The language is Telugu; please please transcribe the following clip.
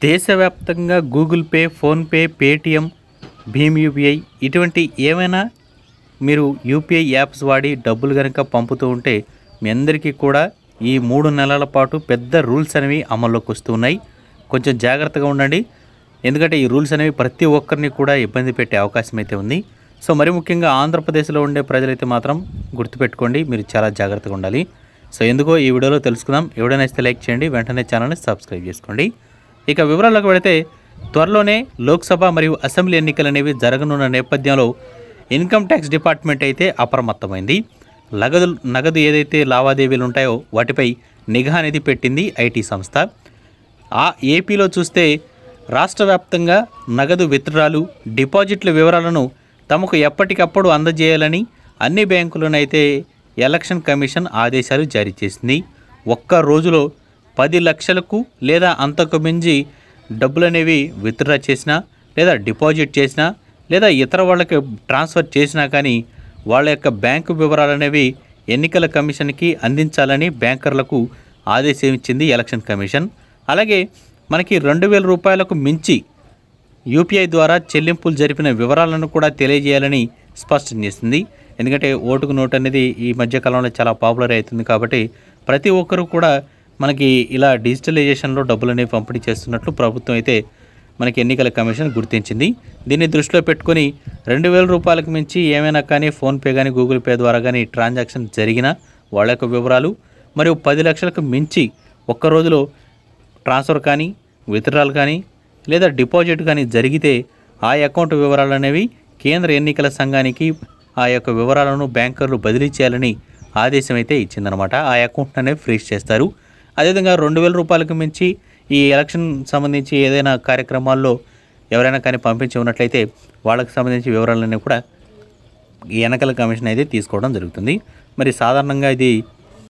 దేశవ్యాప్తంగా గూగుల్ పే, ఫోన్‌పే, పేటీఎం, భీమ్ యూపీఐ ఇటువంటి ఏమైనా మీరు యూపీఐ యాప్స్ వాడి డబ్బులు గనుక పంపుతూ ఉంటే మీ అందరికీ కూడా ఈ 3 నెలల పాటు పెద్ద రూల్స్ అనేవి అమల్లోకి వస్తున్నాయి. కొంచెం జాగ్రత్తగా ఉండండి. ఎందుకంటే ఈ రూల్స్ అనేవి ప్రతి ఒక్కరిని కూడా ఇబ్బంది పెట్టే అవకాశం అయితే ఉంది. సో మరి ముఖ్యంగా ఆంధ్రప్రదేశ్లో ఉండే ప్రజలైతే మాత్రం గుర్తుపెట్టుకోండి, మీరు చాలా జాగ్రత్తగా ఉండాలి. సో ఎందుకో ఈ వీడియోలో తెలుసుకుందాం. ఎవడైనా ఇస్తే లైక్ చేయండి, వెంటనే ఛానల్ని సబ్స్క్రైబ్ చేసుకోండి. ఇక వివరాలకు వెళితే త్వరలోనే లోక్సభ మరియు అసెంబ్లీ ఎన్నికలు అనేవి జరగనున్న నేపథ్యంలో ఇన్కమ్ ట్యాక్స్ డిపార్ట్మెంట్ అయితే అప్రమత్తమైంది. నగదు ఏదైతే లావాదేవీలు ఉంటాయో వాటిపై నిఘా అనేది పెట్టింది ఐటీ సంస్థ. ఏపీలో చూస్తే రాష్ట్ర వ్యాప్తంగా నగదు విత్డ్రాలు, డిపాజిట్ల వివరాలను తమకు ఎప్పటికప్పుడు అందజేయాలని అన్ని బ్యాంకులనైతే ఎలక్షన్ కమిషన్ ఆదేశాలు జారీ చేసింది. ఒక్క రోజులో 10 లక్షలకు లేదా అంతకు మించి డబ్బులనేవి విత్డ్రా చేసినా లేదా డిపాజిట్ చేసినా లేదా ఇతర వాళ్ళకి ట్రాన్స్ఫర్ చేసినా కానీ వాళ్ళ యొక్క బ్యాంకు వివరాలు అనేవి ఎన్నికల కమిషన్కి అందించాలని బ్యాంకర్లకు ఆదేశం ఇచ్చింది ఎలక్షన్ కమిషన్. అలాగే మనకి 2,000 రూపాయలకు మించి యూపీఐ ద్వారా చెల్లింపులు జరిపిన వివరాలను కూడా తెలియజేయాలని స్పష్టం చేసింది. ఎందుకంటే ఓటుకు నోటు అనేది ఈ మధ్యకాలంలో చాలా పాపులర్ అవుతుంది కాబట్టి ప్రతి ఒక్కరూ కూడా మనకి ఇలా డిజిటలైజేషన్లో డబ్బులు అనేవి పంపిణీ చేస్తున్నట్లు ప్రభుత్వం అయితే మనకి ఎన్నికల కమిషన్ గుర్తించింది. దీన్ని దృష్టిలో పెట్టుకొని 2,000 రూపాయలకు మించి ఏమైనా కానీ ఫోన్పే కానీ గూగుల్ పే ద్వారా కానీ ట్రాన్సాక్షన్ జరిగినా వాళ్ళ యొక్క వివరాలు, మరియు 10 లక్షలకు మించి ఒక్క రోజులో ట్రాన్స్ఫర్ కానీ విత్డ్రాల్ కానీ లేదా డిపాజిట్ కానీ జరిగితే ఆ అకౌంట్ వివరాలు అనేవి కేంద్ర ఎన్నికల సంఘానికి ఆ యొక్క వివరాలను బ్యాంకర్లు బదిలీ చేయాలని ఆదేశం అయితే ఇచ్చిందనమాట. ఆ అకౌంట్ అనేవి ఫ్రీజ్ చేస్తారు. అదేవిధంగా 2,000 రూపాయలకు మించి ఈ ఎలక్షన్ సంబంధించి ఏదైనా కార్యక్రమాల్లో ఎవరైనా కానీ పంపించి ఉన్నట్లయితే వాళ్ళకి సంబంధించి వివరాలన్నీ కూడా ఈ ఎన్నికల కమిషన్ అయితే తీసుకోవడం జరుగుతుంది. మరి సాధారణంగా ఇది